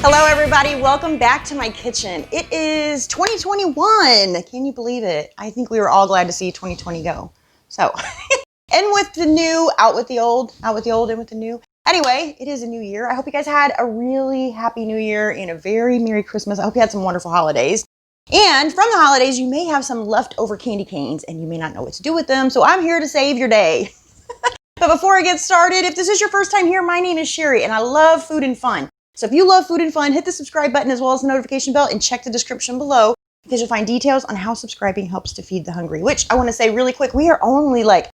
Hello everybody, welcome back to my kitchen. It is 2021. Can you believe it? I think we were all glad to see 2020 go. So, in with the new, out with the old, in with the new. Anyway, it is a new year. I hope you guys had a really happy new year and a very Merry Christmas. I hope you had some wonderful holidays. And from the holidays, you may have some leftover candy canes and you may not know what to do with them. So I'm here to save your day. But before I get started, if this is your first time here, my name is Cheri and I love food and fun. So if you love food and fun, hit the subscribe button as well as the notification bell and check the description below because you'll find details on how subscribing helps to feed the hungry, which I want to say really quick, we are only like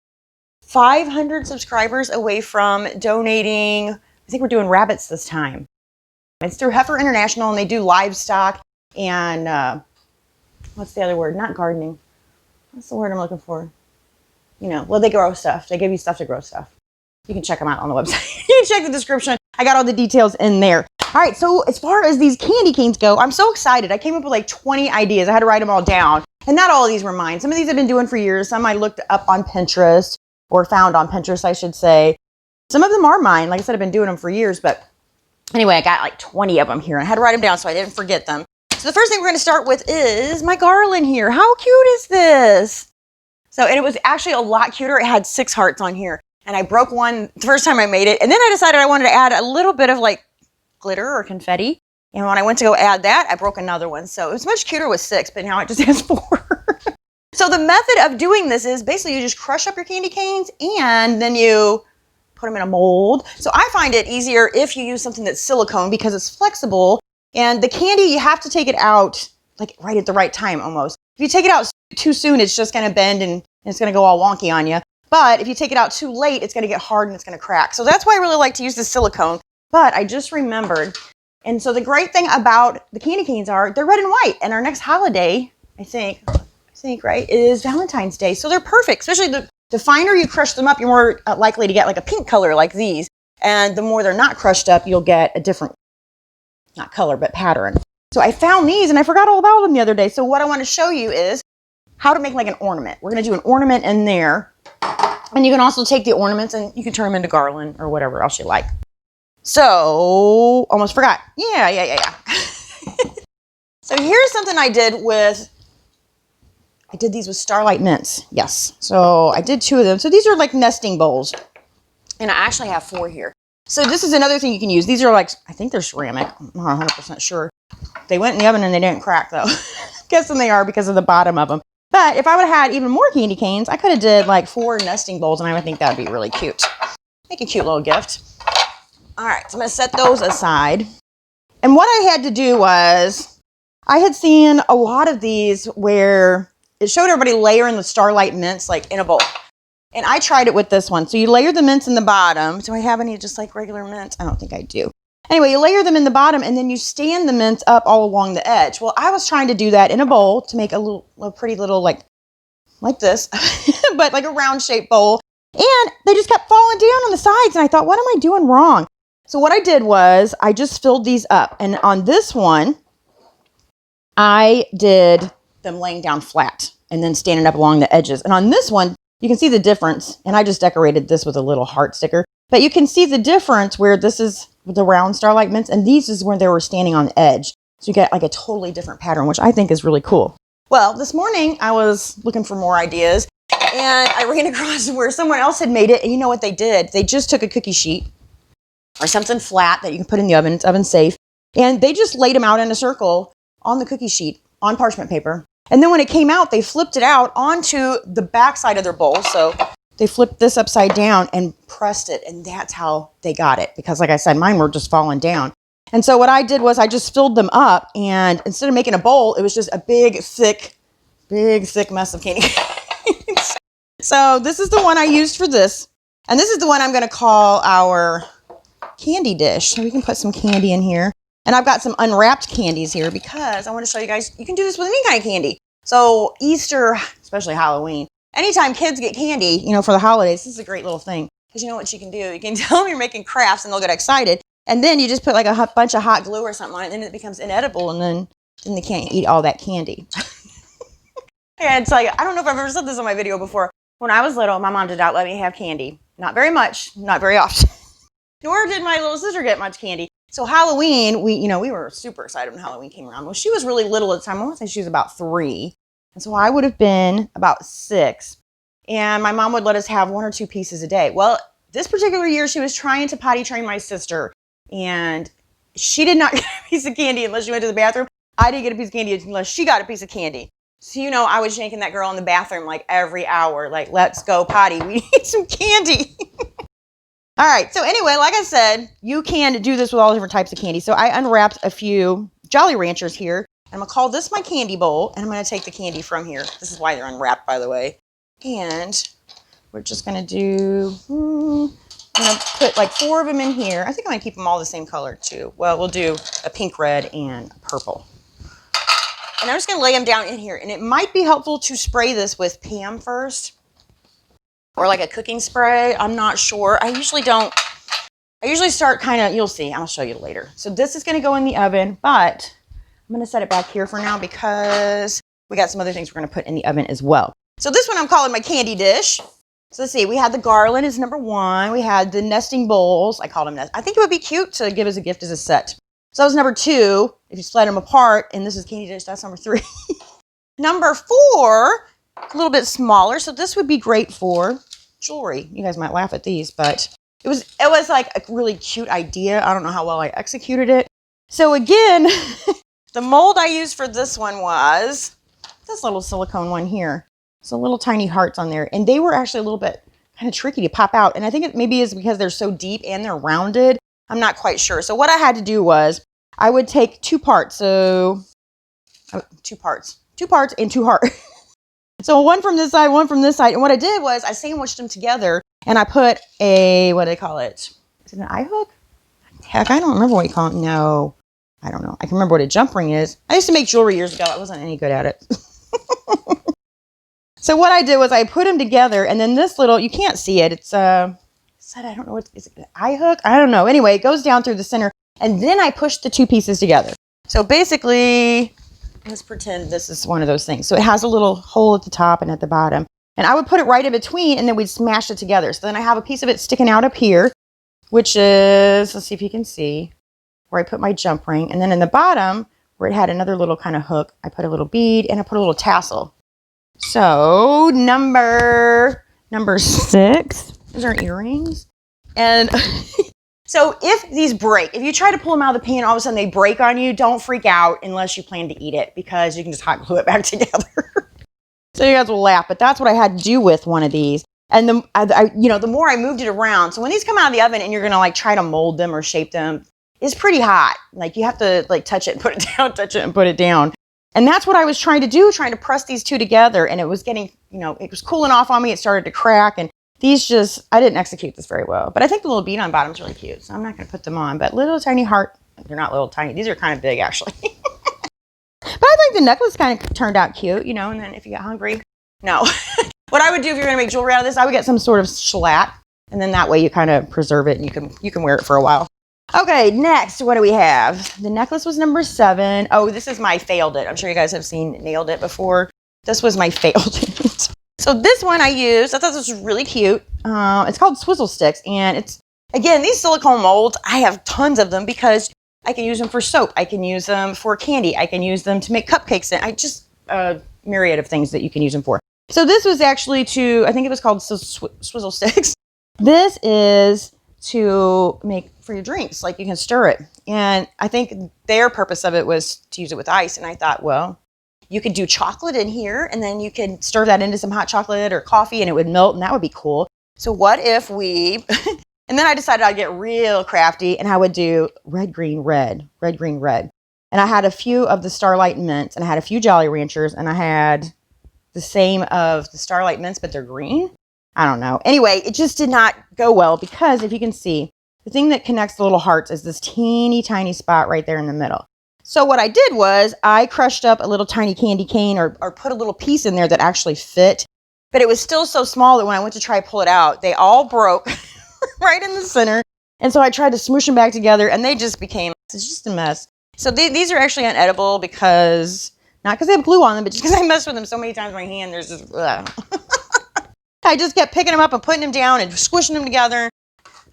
500 subscribers away from donating. I think we're doing rabbits this time. It's through Heifer International and they do livestock and what's the other word? Not gardening. What's the word I'm looking for? You know, well, they grow stuff. They give you stuff to grow stuff. You can check them out on the website. You can check the description. I got all the details in there. All right, so as far as these candy canes go, I'm so excited. I came up with like 20 ideas. I had to write them all down. And not all of these were mine. Some of these I've been doing for years. Some I looked up on Pinterest or found on Pinterest, I should say. Some of them are mine. Like I said, I've been doing them for years. But anyway, I got like 20 of them here. I had to write them down so I didn't forget them. So the first thing we're going to start with is my garland here. How cute is this? So, and it was actually a lot cuter. It had 6 hearts on here. And I broke one the first time I made it. And then I decided I wanted to add a little bit of like glitter or confetti. And when I went to go add that, I broke another one. So it was much cuter with 6, but now it just has 4. So the method of doing this is basically you just crush up your candy canes and then you put them in a mold. So I find it easier if you use something that's silicone because it's flexible. And the candy, you have to take it out like right at the right time almost. If you take it out too soon, it's just going to bend and it's going to go all wonky on you. But if you take it out too late, it's going to get hard and it's going to crack. So that's why I really like to use the silicone. But I just remembered. And so the great thing about the candy canes are they're red and white. And our next holiday, I think, right, is Valentine's Day. So they're perfect. Especially the finer you crush them up, you're more likely to get like a pink color like these. And the more they're not crushed up, you'll get a different, not color, but pattern. So I found these and I forgot all about them the other day. So what I want to show you is how to make like an ornament. We're going to do an ornament in there. And you can also take the ornaments and you can turn them into garland or whatever else you like. So, almost forgot. Yeah. So here's something I did these with Starlight Mints. Yes. So I did 2 of them. So these are like nesting bowls. And I actually have 4 here. So this is another thing you can use. These are like, I think they're ceramic. I'm not 100% sure. They went in the oven and they didn't crack though. Guessing they are because of the bottom of them. But if I would have had even more candy canes, I could have did like 4 nesting bowls and I would think that would be really cute. Make a cute little gift. All right, so I'm going to set those aside. And what I had to do was, I had seen a lot of these where it showed everybody layering the Starlight Mints like in a bowl. And I tried it with this one. So you layer the mints in the bottom. Do I have any just like regular mints? I don't think I do. Anyway, you layer them in the bottom and then you stand the mints up all along the edge. Well, I was trying to do that in a bowl to make a pretty little like this, but like a round shaped bowl. And they just kept falling down on the sides. And I thought, what am I doing wrong? So what I did was I just filled these up. And on this one, I did them laying down flat and then standing up along the edges. And on this one, you can see the difference. And I just decorated this with a little heart sticker. But you can see the difference where this is the round Starlight Mints and these is where they were standing on the edge. So you get like a totally different pattern, which I think is really cool. Well, this morning I was looking for more ideas and I ran across where someone else had made it. And you know what they did? They just took a cookie sheet or something flat that you can put in the oven. It's oven safe. And they just laid them out in a circle on the cookie sheet on parchment paper. And then when it came out, they flipped it out onto the back side of their bowl. So they flipped this upside down and pressed it. And that's how they got it. Because like I said, mine were just falling down. And so what I did was I just filled them up. And instead of making a bowl, it was just a big, thick mess of candy canes. So this is the one I used for this. And this is the one I'm going to call our candy dish. So we can put some candy in here. And I've got some unwrapped candies here because I want to show you guys, you can do this with any kind of candy. So Easter, especially Halloween, anytime kids get candy, you know, for the holidays, this is a great little thing. Because you know what you can do? You can tell them you're making crafts and they'll get excited. And then you just put like a bunch of hot glue or something on it, and then it becomes inedible, and then they can't eat all that candy. And it's like, I don't know if I've ever said this on my video before. When I was little, my mom did not let me have candy. Not very much, not very often. Nor did my little sister get much candy. So Halloween, we were super excited when Halloween came around. Well, she was really little at the time. I want to say she was about 3. And so I would have been about 6. And my mom would let us have 1 or 2 pieces a day. Well, this particular year, she was trying to potty train my sister. And she did not get a piece of candy unless she went to the bathroom. I didn't get a piece of candy unless she got a piece of candy. So, I was yanking that girl in the bathroom like every hour. Like, let's go potty. We need some candy. All right. So anyway, like I said, you can do this with all different types of candy. So I unwrapped a few Jolly Ranchers here. I'm going to call this my candy bowl. And I'm going to take the candy from here. This is why they're unwrapped, by the way. And we're just going to do, I'm going to put like 4 of them in here. I think I'm going to keep them all the same color too. Well, we'll do a pink, red, and a purple. And I'm just going to lay them down in here. And it might be helpful to spray this with Pam first. Or like a cooking spray. I'm not sure. I usually start kind of, you'll see. I'll show you later. So this is going to go in the oven, but I'm going to set it back here for now because we got some other things we're going to put in the oven as well. So this one I'm calling my candy dish. So let's see. We had the Garland is number 1. We had the nesting bowls. I called them nest. I think it would be cute to give as a gift as a set. So that was number 2. If you split them apart, and this is candy dish, that's number 3. Number 4, a little bit smaller. So this would be great for jewelry. You guys might laugh at these, but it was like a really cute idea. I don't know how well I executed it. So again, the mold I used for this one was this little silicone one here. So little tiny hearts on there. And they were actually a little bit kind of tricky to pop out. And I think it maybe is because they're so deep and they're rounded. I'm not quite sure. So what I had to do was I would take 2 parts. So 2 parts and 2 hearts. So one from this side, one from this side. And what I did was I sandwiched them together and I put a, what do they call it? Is it an eye hook? Heck, I don't remember what you call it. No, I don't know. I can remember what a jump ring is. I used to make jewelry years ago. I wasn't any good at it. So what I did was I put them together and then this little, you can't see it. It's I don't know what, is it an eye hook? I don't know. Anyway, it goes down through the center and then I pushed the 2 pieces together. So basically, let's pretend this is one of those things. So it has a little hole at the top and at the bottom. And I would put it right in between and then we'd smash it together. So then I have a piece of it sticking out up here, which is, let's see if you can see, where I put my jump ring. And then in the bottom, where it had another little kind of hook, I put a little bead and I put a little tassel. So number 6, those are earrings. And so if these break, if you try to pull them out of the pan, all of a sudden they break on you, don't freak out unless you plan to eat it because you can just hot glue it back together. So you guys will laugh, but that's what I had to do with one of these. And the more I moved it around, so when these come out of the oven and you're gonna like try to mold them or shape them, it's pretty hot. Like you have to like touch it and put it down, touch it and put it down. And that's what I was trying to do, trying to press these 2 together. And it was getting, it was cooling off on me. It started to crack. And these I didn't execute this very well. But I think the little bead on bottom is really cute. So I'm not going to put them on. But little tiny heart, they're not little tiny. These are kind of big, actually. But I think the necklace kind of turned out cute, and then if you get hungry, no. What I would do if you're going to make jewelry out of this, I would get some sort of shellac. And then that way you kind of preserve it and you can wear it for a while. Okay, next, what do we have? The necklace was number 7. Oh, this is my failed it. I'm sure you guys have seen nailed it before. This was my failed it. So this one I used, I thought this was really cute. It's called Swizzle Sticks. And it's, again, these silicone molds, I have tons of them because I can use them for soap. I can use them for candy. I can use them to make cupcakes. And I just, a myriad of things that you can use them for. So this was actually I think it was called Swizzle Sticks. This is to make for your drinks, like you can stir it. And I think their purpose of it was to use it with ice. And I thought, well, you could do chocolate in here and then you can stir that into some hot chocolate or coffee and it would melt and that would be cool. So what if we, and then I decided I'd get real crafty and I would do red, green, red. And I had a few of the Starlight Mints and I had a few Jolly Ranchers and I had the same of the Starlight Mints, but they're green. I don't know. Anyway, it just did not go well because if you can see, the thing that connects the little hearts is this teeny tiny spot right there in the middle. So what I did was I crushed up a little tiny candy cane or put a little piece in there that actually fit. But it was still so small that when I went to try to pull it out, they all broke right in the center. And so I tried to smoosh them back together and they just became, it's just a mess. So these are actually unedible because, not because they have glue on them, but just because I messed with them so many times with my hand, there's just, I just kept picking them up and putting them down and squishing them together.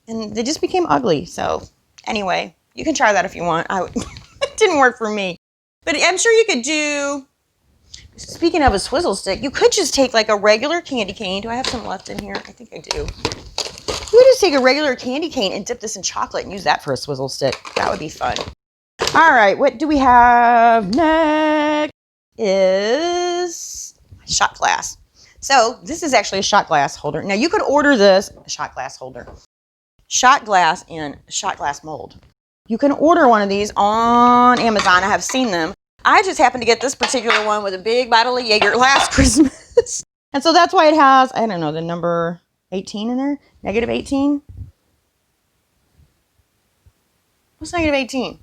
And they just became ugly. So anyway, You can try that if you want. It didn't work for me. But I'm sure you could do, speaking of a swizzle stick, you could just take like a regular candy cane. Do I have some left in here? I think I do. You would just take a regular candy cane and dip this in chocolate and use that for a swizzle stick. That would be fun. All right, what do we have next? Is shot glass. So this is actually a shot glass holder. Now you could order this, a shot glass holder, shot glass in shot glass mold. You can order one of these on Amazon. I have seen them. I just happened to get this particular one with a big bottle of Jaeger last Christmas. And so that's why it has, I don't know, the number 18 in there. Negative 18. What's negative 18?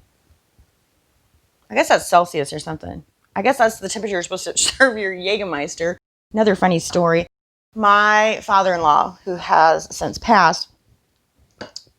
I guess that's Celsius or something. I guess that's the temperature you're supposed to serve your Jägermeister. Another funny story. My father-in-law, who has since passed,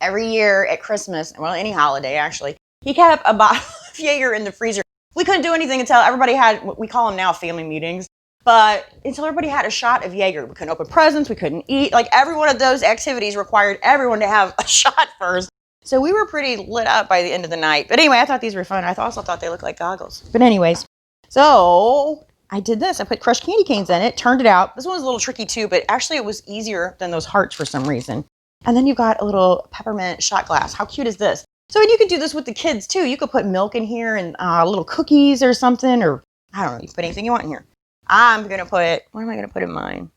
every year at Christmas, well, any holiday actually, he kept a bottle of Jaeger in the freezer. We couldn't do anything until everybody had, what we call them now family meetings, but until everybody had a shot of Jaeger. We couldn't open presents, we couldn't eat. Like every one of those activities required everyone to have a shot first. So we were pretty lit up by the end of the night. But anyway, I thought these were fun. I also thought they looked like goggles. But anyways, so I did this. I put crushed candy canes in it, turned it out. This one was a little tricky too, but actually it was easier than those hearts for some reason. And then you've got a little peppermint shot glass. How cute is this? So and you could do this with the kids too. You could put milk in here and little cookies or something, or I don't know, you can put anything you want in here. I'm going to put, what am I going to put in mine?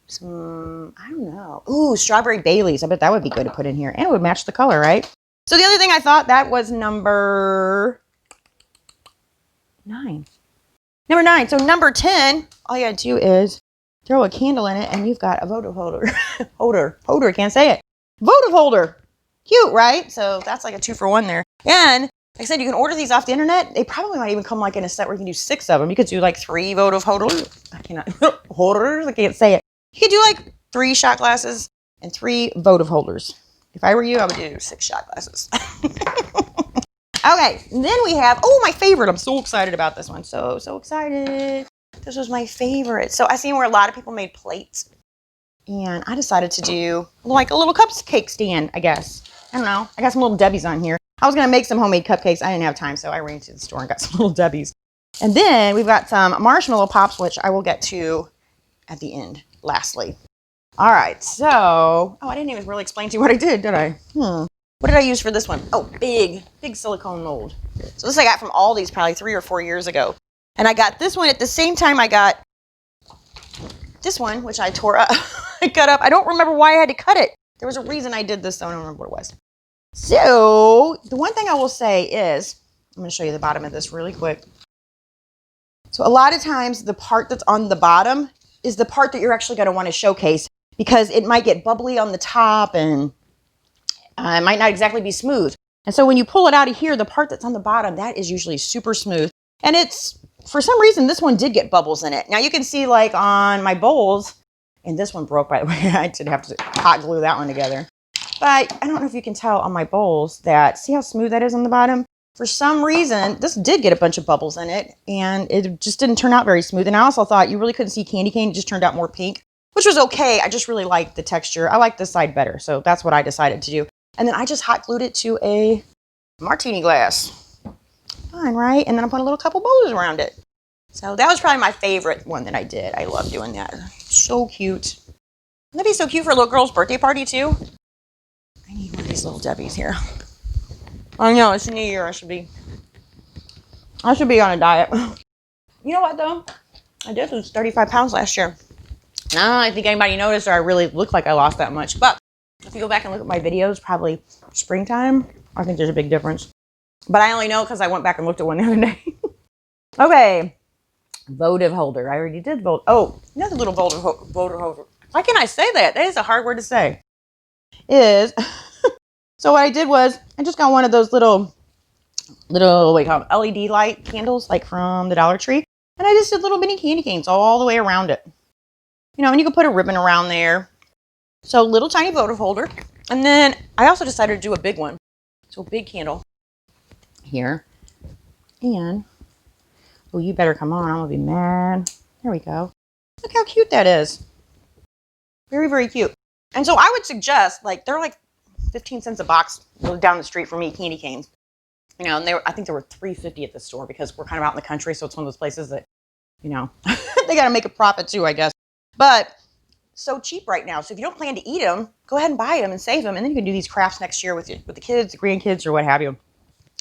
Some, I don't know. Ooh, strawberry Baileys. I bet that would be good to put in here. And it would match the color, right? So the other thing I thought, that was number 9. Number 9. So number 10, all you got to do is throw a candle in it and you've got a votive holder. holder, can't say it. Votive holder. Cute, right? So that's like a 2-for-1 there. And like I said, you can order these off the internet. They probably might even come like in a set where you can do 6 of them. You could do like 3 votive holders. I cannot, holders, I can't say it. You could do like 3 shot glasses and 3 votive holders. If I were you, I would do 6 shot glasses. Okay, and then we have, oh, my favorite. I'm so excited about this one. So excited. This was my favorite. So I seen where a lot of people made plates. And I decided to do like a little cupcake stand, I guess. I don't know. I got some little Debbie's on here. I was going to make some homemade cupcakes. I didn't have time, so I ran to the store and got some little Debbie's. And then we've got some marshmallow pops, which I will get to at the end, lastly. All right, so, oh, I didn't even really explain to you what I did I? What did I use for this one? Oh, big silicone mold. So this I got from Aldi's probably 3 or 4 years ago. And I got this one at the same time I got this one, which I tore up. I cut up. I don't remember why I had to cut it. There was a reason I did this, so I don't remember what it was. So the one thing I will say is, I'm going to show you the bottom of this really quick. So a lot of times the part that's on the bottom is the part that you're actually going to want to showcase because it might get bubbly on the top and it might not exactly be smooth. And so when you pull it out of here, the part that's on the bottom, that is usually super smooth. And it's, for some reason, this one did get bubbles in it. Now you can see like on my bowls, and this one broke, by the way. I did have to hot glue that one together. But I don't know if you can tell on my bowls that, see how smooth that is on the bottom? For some reason, this did get a bunch of bubbles in it, and it just didn't turn out very smooth. And I also thought you really couldn't see candy cane. It just turned out more pink, which was okay. I just really liked the texture. I like this side better, so that's what I decided to do. And then I just hot glued it to a martini glass. Fun, right? And then I put a little couple bows around it. So that was probably my favorite one that I did. I love doing that. So cute. Wouldn't that be so cute for a little girl's birthday party too? I need one of these little Debbie's here. I know, it's a new year. I should be on a diet. You know what though? I did lose 35 pounds last year. Now I don't think anybody noticed or I really look like I lost that much. But if you go back and look at my videos, probably springtime, I think there's a big difference. But I only know because I went back and looked at one the other day. Okay. Votive holder. I already did vote. Oh, another little votive holder. Why can't I say that? That is a hard word to say. Is so what I did was I just got one of those little what do you call them? LED light candles like from the Dollar Tree, and I just did little mini candy canes all the way around it. You know, and you can put a ribbon around there. So little tiny votive holder, and then I also decided to do a big one. So a big candle here, and oh, you better come on. I'm gonna be mad. There we go. Look how cute that is. Very, very cute. And so I would suggest, like, they're like 15 cents a box down the street from me, candy canes. You know, and I think there were $3.50 at the store because we're kind of out in the country, so it's one of those places that, you know, they got to make a profit too, I guess. But so cheap right now. So if you don't plan to eat them, go ahead and buy them and save them, and then you can do these crafts next year with the kids, the grandkids, or what have you.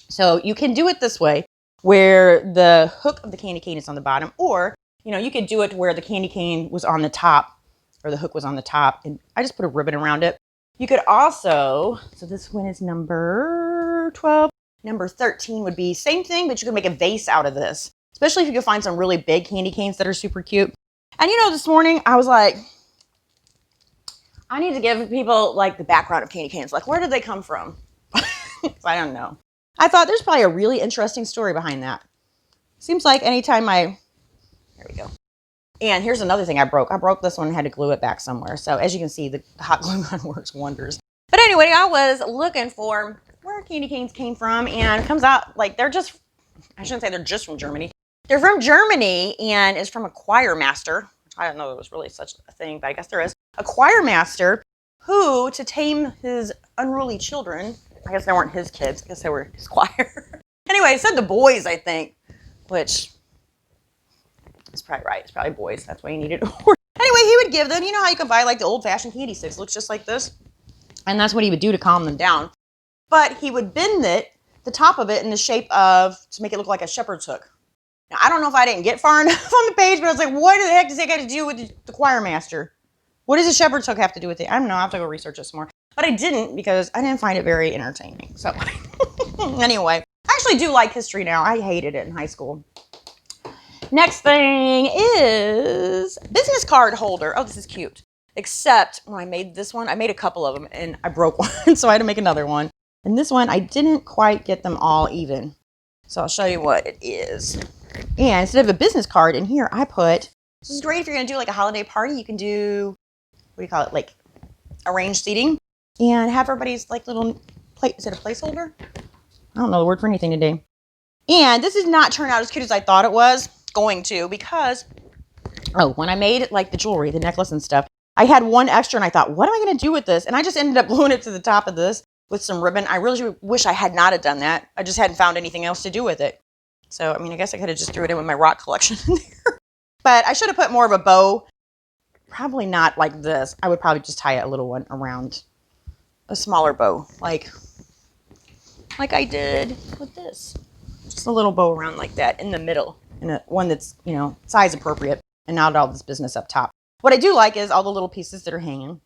So you can do it this way, where the hook of the candy cane is on the bottom, or, you know, you could do it where the candy cane was on the top, or the hook was on the top, and I just put a ribbon around it. You could also, so this one is number 12. Number 13 would be same thing, but you could make a vase out of this, especially if you can find some really big candy canes that are super cute. And, you know, this morning I was like, I need to give people like the background of candy canes. Like, where did they come from? I don't know. I thought there's probably a really interesting story behind that. Seems like anytime there we go. And here's another thing I broke. I broke this one and had to glue it back somewhere. So as you can see, the hot glue gun works wonders. But anyway, I was looking for where candy canes came from, and it comes out like I shouldn't say they're just from Germany. They're from Germany, and it's from a choir master. I didn't know there was really such a thing, but I guess there is. A choir master who, to tame his unruly children, I guess they weren't his kids, I guess they were his choir. Anyway, it said the boys, I think, which is probably right. It's probably boys. That's why you needed it. Anyway, he would give them, you know how you can buy like the old-fashioned candy sticks. It looks just like this. And that's what he would do to calm them down. But he would bend the top of it in the shape of, to make it look like a shepherd's hook. Now, I don't know if I didn't get far enough on the page, but I was like, what the heck does that got to do with the choir master? What does a shepherd's hook have to do with it? I don't know. I have to go research this more. But I didn't, because I didn't find it very entertaining. So anyway, I actually do like history now. I hated it in high school. Next thing is business card holder. Oh, this is cute. Except when I made this one, I made a couple of them and I broke one. So I had to make another one. And this one, I didn't quite get them all even. So I'll show you what it is. And instead of a business card in here, I put, this is great if you're going to do like a holiday party. You can do, what do you call it? Like arranged seating and have everybody's like little plate. Is it a placeholder? I don't know the word for anything today. And this does not turn out as cute as I thought it was going to, because, when I made like the jewelry, the necklace and stuff, I had one extra and I thought, what am I going to do with this? And I just ended up gluing it to the top of this with some ribbon. I really wish I had not have done that. I just hadn't found anything else to do with it. So, I mean, I guess I could have just threw it in with my rock collection in there. But I should have put more of a bow. Probably not like this. I would probably just tie a little one around a smaller bow. Like I did with this. Just a little bow around like that in the middle. And one that's, you know, size appropriate. And not all this business up top. What I do like is all the little pieces that are hanging.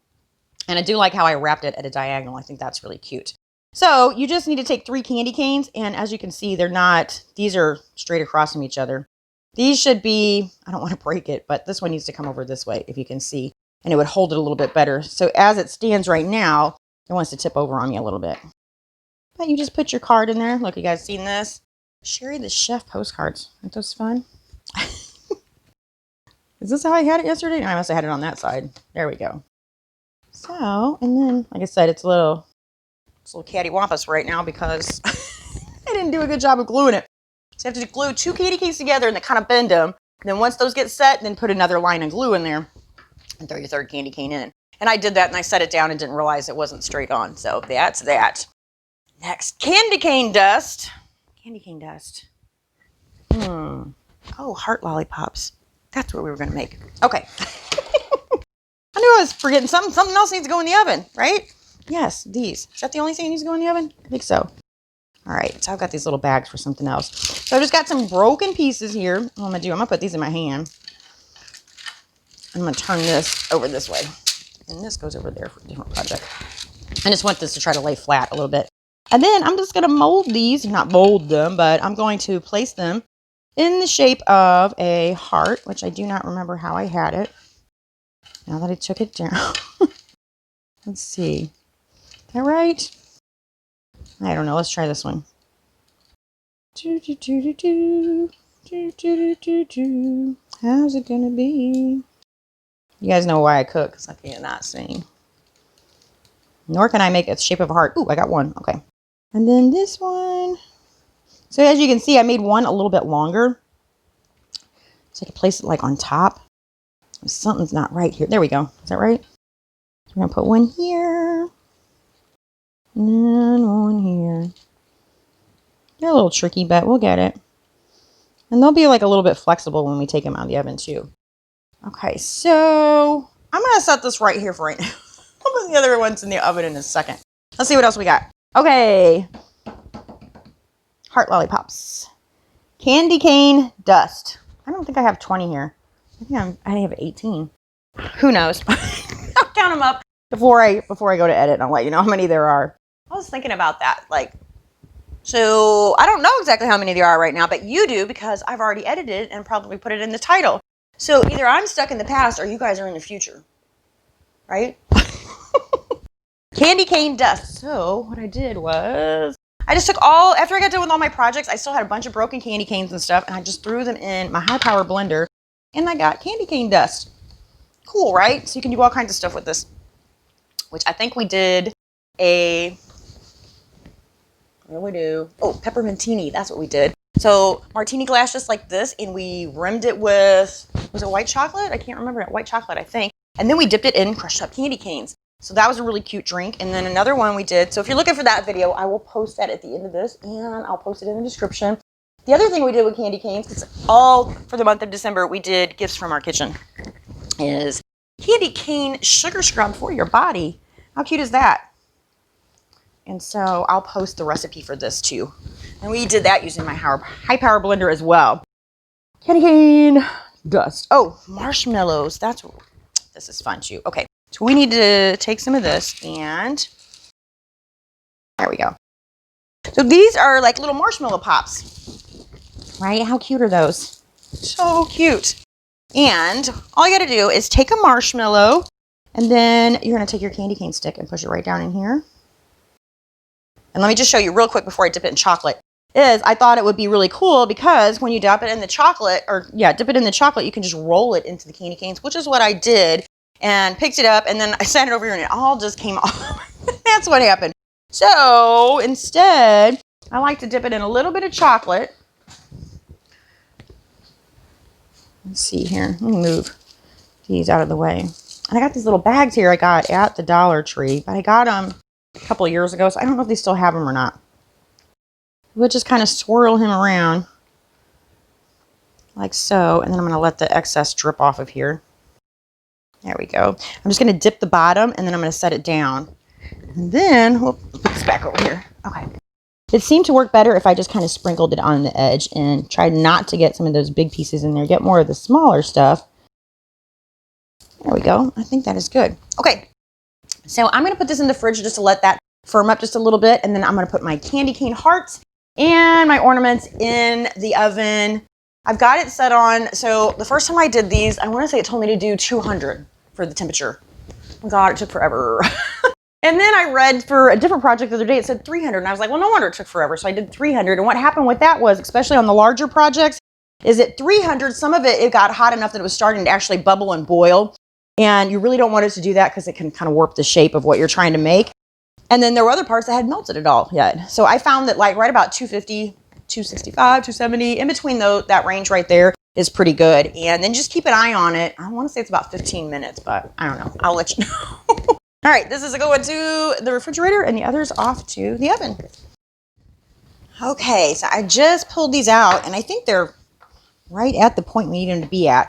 And I do like how I wrapped it at a diagonal. I think that's really cute. So you just need to take 3 candy canes. And as you can see, these are straight across from each other. These should be, I don't want to break it, but this one needs to come over this way, if you can see. And it would hold it a little bit better. So as it stands right now, it wants to tip over on me a little bit. But you just put your card in there. Look, you guys seen this? Cheri the Chef postcards. Aren't those fun? Is this how I had it yesterday? No, I must have had it on that side. There we go. So, and then, like I said, it's a little cattywampus right now because I didn't do a good job of gluing it. So you have to glue 2 candy canes together and then kind of bend them. And then once those get set, then put another line of glue in there and throw your 3rd candy cane in. And I did that and I set it down and didn't realize it wasn't straight on. So that's that. Next, candy cane dust. Candy cane dust. Oh, heart lollipops. That's what we were going to make. Okay. I knew I was forgetting something. Something else needs to go in the oven, right? Yes, these. Is that the only thing that needs to go in the oven? I think so. All right, so I've got these little bags for something else. So I've just got some broken pieces here. What I'm going to do, I'm going to put these in my hand. I'm going to turn this over this way. And this goes over there for a different project. I just want this to try to lay flat a little bit. And then I'm just going to mold these. Not mold them, but I'm going to place them in the shape of a heart, which I do not remember how I had it. Now that I took it down. Let's see. Is that right? I don't know. Let's try this one. How's it gonna be? You guys know why I cook, because I cannot sing. Nor can I make a shape of a heart. Ooh, I got one. Okay. And then this one. So as you can see, I made one a little bit longer. So I can place it like on top. Something's not right here. There we go. Is that right? So we're going to put one here. They're a little tricky, but we'll get it. And they'll be like a little bit flexible when we take them out of the oven too. Okay, so I'm going to set this right here for right now. I'll put the other ones in the oven in a second. Let's see what else we got. Okay. Heart lollipops. Candy cane dust. I don't think I have 20 here. I have 18. Who knows? I'll count them up before I go to edit, and I'll let you know how many there are. I was thinking about that. So I don't know exactly how many there are right now, but you do because I've already edited it and probably put it in the title. So either I'm stuck in the past or you guys are in the future. Right? Candy cane dust. So what I did was I just took after I got done with all my projects, I still had a bunch of broken candy canes and stuff, and I just threw them in my high power blender, and I got candy cane dust. Cool, right? So you can do all kinds of stuff with this, which I think we did Peppermintini. That's what we did. So martini glass just like this, and we rimmed it with, was it white chocolate? I can't remember. White chocolate, I think. And then we dipped it in crushed up candy canes. So that was a really cute drink. And then another one we did. So if you're looking for that video, I will post that at the end of this, and I'll post it in the description. The other thing we did with candy canes, it's all for the month of December, we did gifts from our kitchen, is candy cane sugar scrub for your body. How cute is that? And so I'll post the recipe for this too. And we did that using my high power blender as well. Candy cane dust. Oh, marshmallows. This is fun too. Okay, so we need to take some of this, and there we go. So these are like little marshmallow pops, right? How cute are those? So cute. And all you got to do is take a marshmallow, and then you're going to take your candy cane stick and push it right down in here. And let me just show you real quick before I dip it in chocolate. I thought it would be really cool because when you dip it in the chocolate, you can just roll it into the candy canes, which is what I did, and picked it up, and then I sat it over here, and it all just came off. That's what happened. So instead, I like to dip it in a little bit of chocolate. Let's see here. Let me move these out of the way. And I got these little bags here I got at the Dollar Tree, but I got them a couple of years ago, so I don't know if they still have them or not. We'll just kind of swirl him around like so, and then I'm going to let the excess drip off of here. There we go. I'm just going to dip the bottom, and then I'm going to set it down. And then we'll put this back over here. Okay. It seemed to work better if I just kind of sprinkled it on the edge and tried not to get some of those big pieces in there. Get more of the smaller stuff. There we go. I think that is good. Okay. So I'm going to put this in the fridge just to let that firm up just a little bit. And then I'm going to put my candy cane hearts and my ornaments in the oven. I've got it set on. So the first time I did these, I want to say it told me to do 200 for the temperature. Oh God, it took forever. And then I read for a different project the other day, it said 300. And I was like, well, no wonder it took forever. So I did 300. And what happened with that was, especially on the larger projects, is at 300, some of it got hot enough that it was starting to actually bubble and boil. And you really don't want it to do that because it can kind of warp the shape of what you're trying to make. And then there were other parts that hadn't melted at all yet. So I found that like right about 250, 265, 270, in between that range right there is pretty good. And then just keep an eye on it. I want to say it's about 15 minutes, but I don't know. I'll let you know. All right, this is going to the refrigerator and the other's off to the oven. Okay, so I just pulled these out and I think they're right at the point we need them to be at.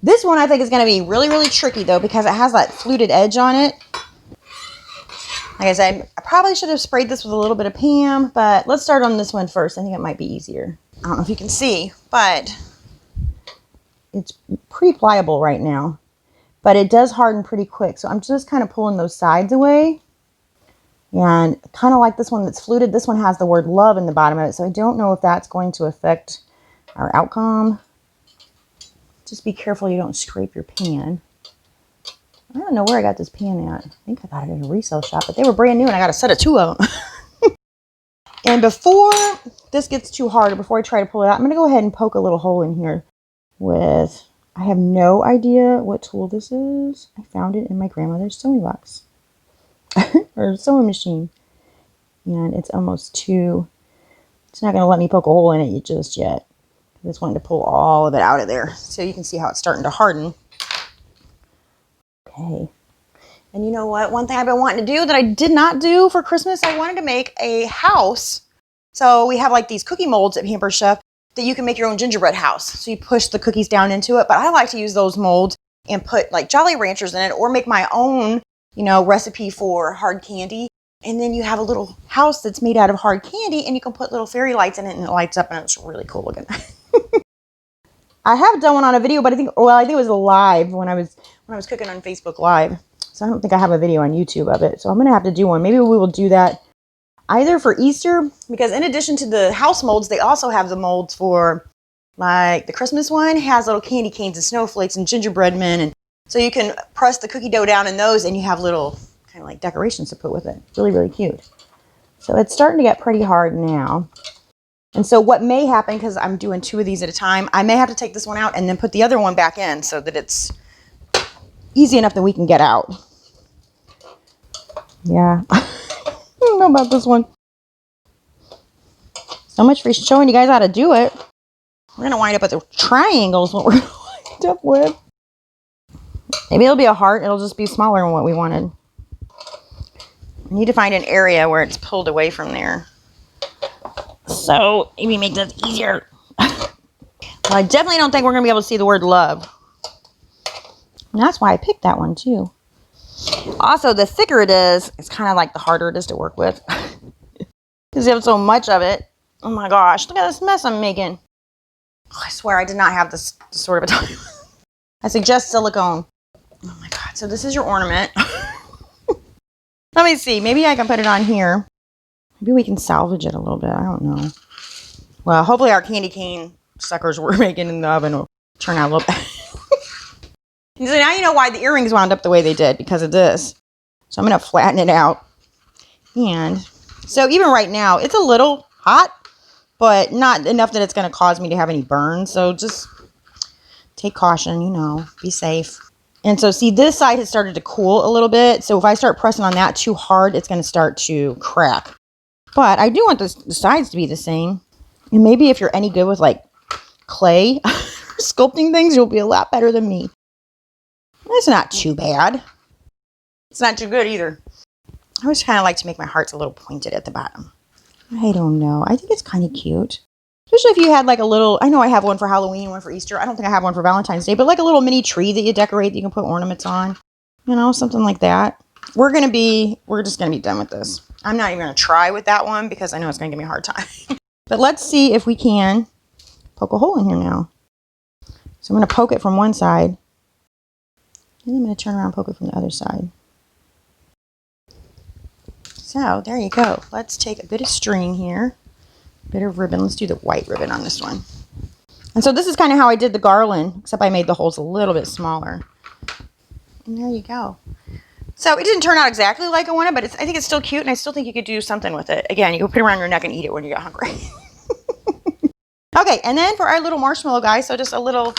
This one I think is going to be really, really tricky though because it has that fluted edge on it. Like I said, I probably should have sprayed this with a little bit of Pam, but let's start on this one first. I think it might be easier. I don't know if you can see, but it's pretty pliable right now. But it does harden pretty quick. So I'm just kind of pulling those sides away. And kind of like this one that's fluted, this one has the word love in the bottom of it. So I don't know if that's going to affect our outcome. Just be careful you don't scrape your pan. I don't know where I got this pan at. I think I got it at a resale shop, but they were brand new and I got a set of 2 of them. And before this gets too hard, or before I try to pull it out, I'm going to go ahead and poke a little hole in here with... I have no idea what tool this is. I found it in my grandmother's sewing box. Or sewing machine. And it's almost too... It's not going to let me poke a hole in it just yet. I just wanted to pull all of it out of there. So you can see how it's starting to harden. Okay. And you know what? One thing I've been wanting to do that I did not do for Christmas, I wanted to make a house So we have like these cookie molds at Pampered Chef that you can make your own gingerbread house. So you push the cookies down into it, but I like to use those molds and put like Jolly Ranchers in it or make my own, you know, recipe for hard candy. And then you have a little house that's made out of hard candy and you can put little fairy lights in it and it lights up and it's really cool looking. I have done one on a video, but I think it was live when I was cooking on Facebook Live. So I don't think I have a video on YouTube of it. So I'm going to have to do one. Maybe we will do that either for Easter, because in addition to the house molds, they also have the molds for, like, the Christmas one has little candy canes and snowflakes and gingerbread men. And so you can press the cookie dough down in those and you have little kind of like decorations to put with it. Really, really cute. So it's starting to get pretty hard now. And so what may happen, because I'm doing 2 of these at a time, I may have to take this one out and then put the other one back in so that it's easy enough that we can get out. Yeah. I don't know about this one. So much for showing you guys how to do it. We're going to wind up with a triangle is what we're going to wind up with. Maybe it'll be a heart. It'll just be smaller than what we wanted. We need to find an area where it's pulled away from there. So maybe make this easier. Well, I definitely don't think we're going to be able to see the word love. And that's why I picked that one too. Also, the thicker it is, it's kind of like the harder it is to work with. Because you have so much of it. Oh my gosh, look at this mess I'm making. Oh, I swear I did not have this sort of a time. I suggest silicone. Oh my god, so this is your ornament. Let me see, maybe I can put it on here. Maybe we can salvage it a little bit, I don't know. Well, hopefully our candy cane suckers we're making in the oven will turn out a little bit. So now you know why the earrings wound up the way they did, because of this. So I'm going to flatten it out. And so even right now, it's a little hot, but not enough that it's going to cause me to have any burns. So just take caution, you know, be safe. And so see, this side has started to cool a little bit. So if I start pressing on that too hard, it's going to start to crack. But I do want the sides to be the same. And maybe if you're any good with like clay sculpting things, you'll be a lot better than me. It's not too bad. It's not too good either. I always kind of like to make my hearts a little pointed at the bottom. I don't know. I think it's kind of cute. Especially if you had like a little, I know I have one for Halloween, one for Easter. I don't think I have one for Valentine's Day, but like a little mini tree that you decorate that you can put ornaments on. You know, something like that. We're just going to be done with this. I'm not even going to try with that one because I know it's going to give me a hard time. But let's see if we can poke a hole in here now. So I'm going to poke it from one side. And I'm going to turn around and poke it from the other side. So there you go. Let's take a bit of string here. A bit of ribbon. Let's do the white ribbon on this one. And so this is kind of how I did the garland, except I made the holes a little bit smaller. And there you go. So it didn't turn out exactly like I wanted, but I think it's still cute, and I still think you could do something with it. Again, you can put it around your neck and eat it when you get hungry. Okay, and then for our little marshmallow guy, so just a little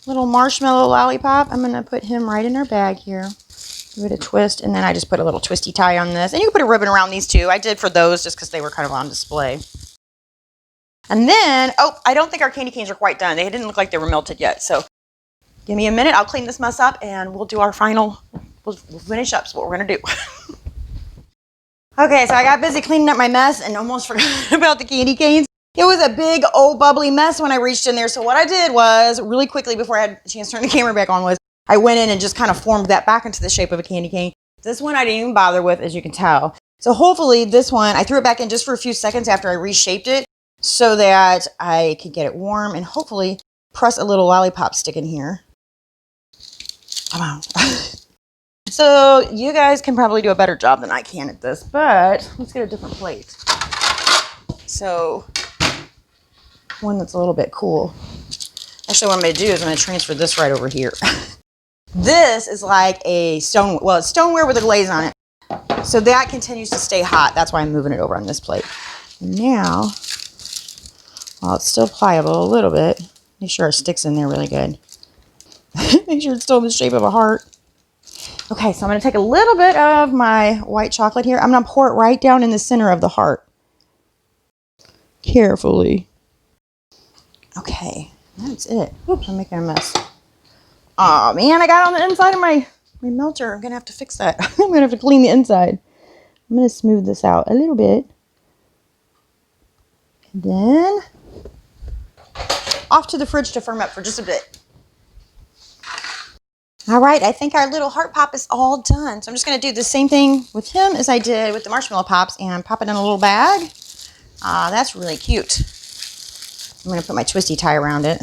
marshmallow lollipop. I'm going to put him right in our bag here. Give it a twist, and then I just put a little twisty tie on this. And you can put a ribbon around these too. I did for those just because they were kind of on display. And then, oh, I don't think our candy canes are quite done. They didn't look like they were melted yet. So give me a minute. I'll clean this mess up, and we'll do our final, we'll finish up. So what we're going to do. Okay, so I got busy cleaning up my mess and almost forgot about the candy canes. It was a big, old, bubbly mess when I reached in there. So what I did was, really quickly before I had a chance to turn the camera back on, was I went in and just kind of formed that back into the shape of a candy cane. This one I didn't even bother with, as you can tell. So hopefully this one, I threw it back in just for a few seconds after I reshaped it so that I could get it warm and hopefully press a little lollipop stick in here. Come on. So you guys can probably do a better job than I can at this, but let's get a different plate. So one that's a little bit cool. Actually, what I'm going to do is I'm going to transfer this right over here. This is like a stone, well, it's stoneware with a glaze on it. So that continues to stay hot. That's why I'm moving it over on this plate. And now, while it's still pliable a little bit, make sure it sticks in there really good. Make sure it's still in the shape of a heart. Okay, so I'm going to take a little bit of my white chocolate here. I'm going to pour it right down in the center of the heart. Carefully. Okay, that's it. Oops, I'm making a mess. Oh man, I got on the inside of my melter. I'm going to have to fix that. I'm going to have to clean the inside. I'm going to smooth this out a little bit. Then off to the fridge to firm up for just a bit. All right, I think our little heart pop is all done. So I'm just gonna do the same thing with him as I did with the marshmallow pops and pop it in a little bag. That's really cute. I'm gonna put my twisty tie around it.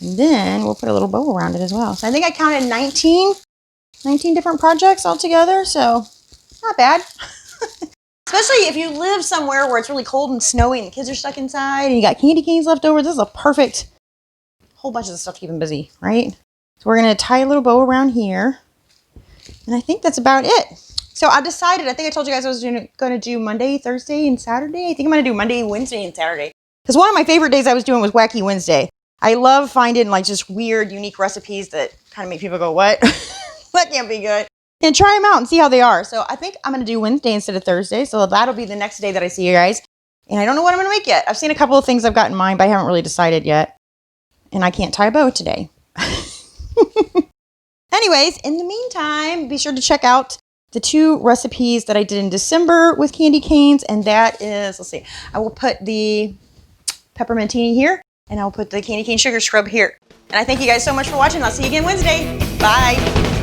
And then we'll put a little bow around it as well. So I think I counted 19 different projects all together, so not bad. Especially if you live somewhere where it's really cold and snowy and the kids are stuck inside and you got candy canes left over. This is a perfect whole bunch of stuff to keep them busy, right? So we're going to tie a little bow around here. And I think that's about it. So I decided, I think I told you guys I was going to do Monday, Thursday, and Saturday. I think I'm going to do Monday, Wednesday, and Saturday. Because one of my favorite days I was doing was Wacky Wednesday. I love finding like just weird, unique recipes that kind of make people go, what? That can't be good. And try them out and see how they are. So I think I'm going to do Wednesday instead of Thursday. So that'll be the next day that I see you guys. And I don't know what I'm going to make yet. I've seen a couple of things I've got in mind, but I haven't really decided yet. And I can't tie a bow today. Anyways, in the meantime, be sure to check out the 2 recipes that I did in December with candy canes. And that is, let's see, I will put the Peppermintini here and I'll put the candy cane sugar scrub here. And I thank you guys so much for watching. I'll see you again Wednesday. Bye.